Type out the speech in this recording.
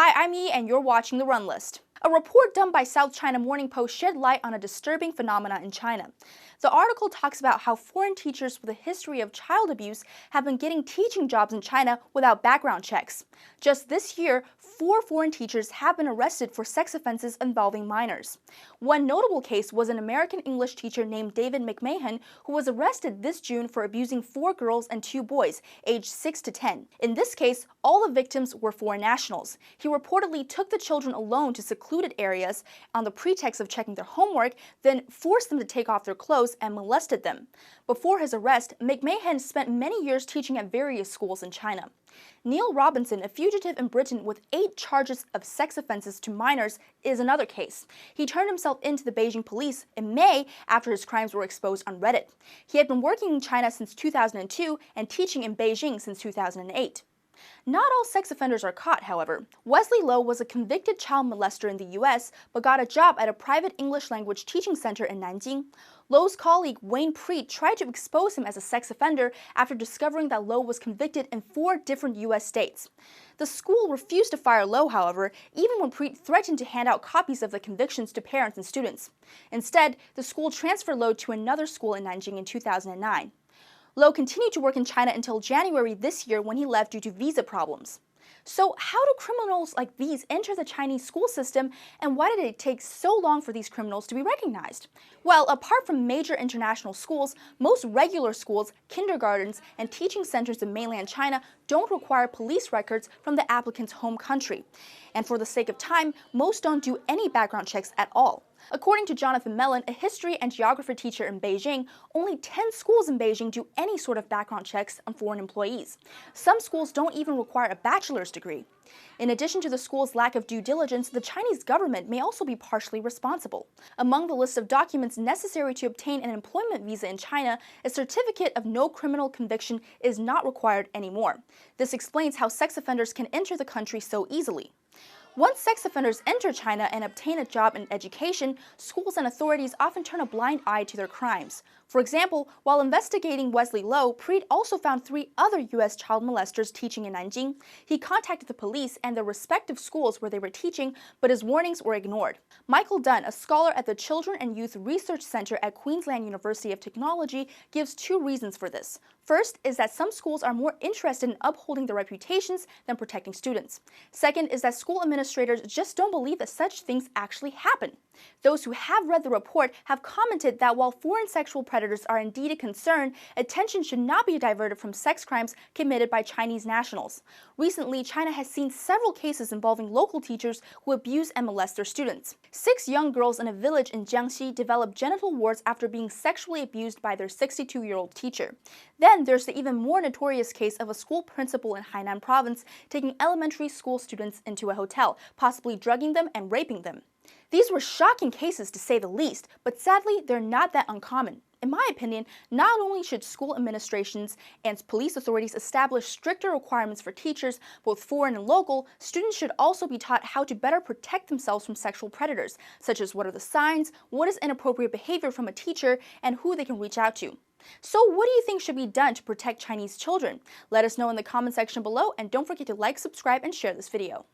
Hi, I'm Yi, and you're watching The Run List. A report done by South China Morning Post shed light on a disturbing phenomenon in China. The article talks about how foreign teachers with a history of child abuse have been getting teaching jobs in China without background checks. Just this year, 4 foreign teachers have been arrested for sex offenses involving minors. One notable case was an American English teacher named David McMahon, who was arrested this June for abusing 4 girls and 2 boys, aged 6 to 10. In this case, all the victims were foreign nationals. He reportedly took the children alone to secluded areas on the pretext of checking their homework, then forced them to take off their clothes and molested them. Before his arrest, McMahon spent many years teaching at various schools in China. Neil Robinson, a fugitive in Britain with 8 charges of sex offenses to minors, is another case. He turned himself into the Beijing police in May after his crimes were exposed on Reddit. He had been working in China since 2002 and teaching in Beijing since 2008. Not all sex offenders are caught, however. Wesley Lowe was a convicted child molester in the U.S., but got a job at a private English language teaching center in Nanjing. Lowe's colleague Wayne Preet tried to expose him as a sex offender after discovering that Lowe was convicted in 4 different U.S. states. The school refused to fire Lowe, however, even when Preet threatened to hand out copies of the convictions to parents and students. Instead, the school transferred Lowe to another school in Nanjing in 2009. Lowe continued to work in China until January this year when he left due to visa problems. So how do criminals like these enter the Chinese school system, and why did it take so long for these criminals to be recognized? Well, apart from major international schools, most regular schools, kindergartens, and teaching centers in mainland China don't require police records from the applicant's home country. And for the sake of time, most don't do any background checks at all. According to Jonathan Mellon, a history and geography teacher in Beijing, only 10 schools in Beijing do any sort of background checks on foreign employees. Some schools don't even require a bachelor's degree. In addition to the school's lack of due diligence, the Chinese government may also be partially responsible. Among the list of documents necessary to obtain an employment visa in China, a certificate of no criminal conviction is not required anymore. This explains how sex offenders can enter the country so easily. Once sex offenders enter China and obtain a job in education, schools and authorities often turn a blind eye to their crimes. For example, while investigating Wesley Lowe, Preet also found 3 other U.S. child molesters teaching in Nanjing. He contacted the police and their respective schools where they were teaching, but his warnings were ignored. Michael Dunn, a scholar at the Children and Youth Research Center at Queensland University of Technology, gives 2 reasons for this. First is that some schools are more interested in upholding their reputations than protecting students. Second is that school administrators just don't believe that such things actually happen. Those who have read the report have commented that while foreign sexual predators are indeed a concern, attention should not be diverted from sex crimes committed by Chinese nationals. Recently, China has seen several cases involving local teachers who abuse and molest their students. 6 young girls in a village in Jiangxi developed genital warts after being sexually abused by their 62-year-old teacher. Then there's the even more notorious case of a school principal in Hainan province taking elementary school students into a hotel, possibly drugging them and raping them. These were shocking cases to say the least, but sadly, they're not that uncommon. In my opinion, not only should school administrations and police authorities establish stricter requirements for teachers, both foreign and local, students should also be taught how to better protect themselves from sexual predators, such as what are the signs, what is inappropriate behavior from a teacher, and who they can reach out to. So what do you think should be done to protect Chinese children? Let us know in the comment section below, and don't forget to like, subscribe, and share this video.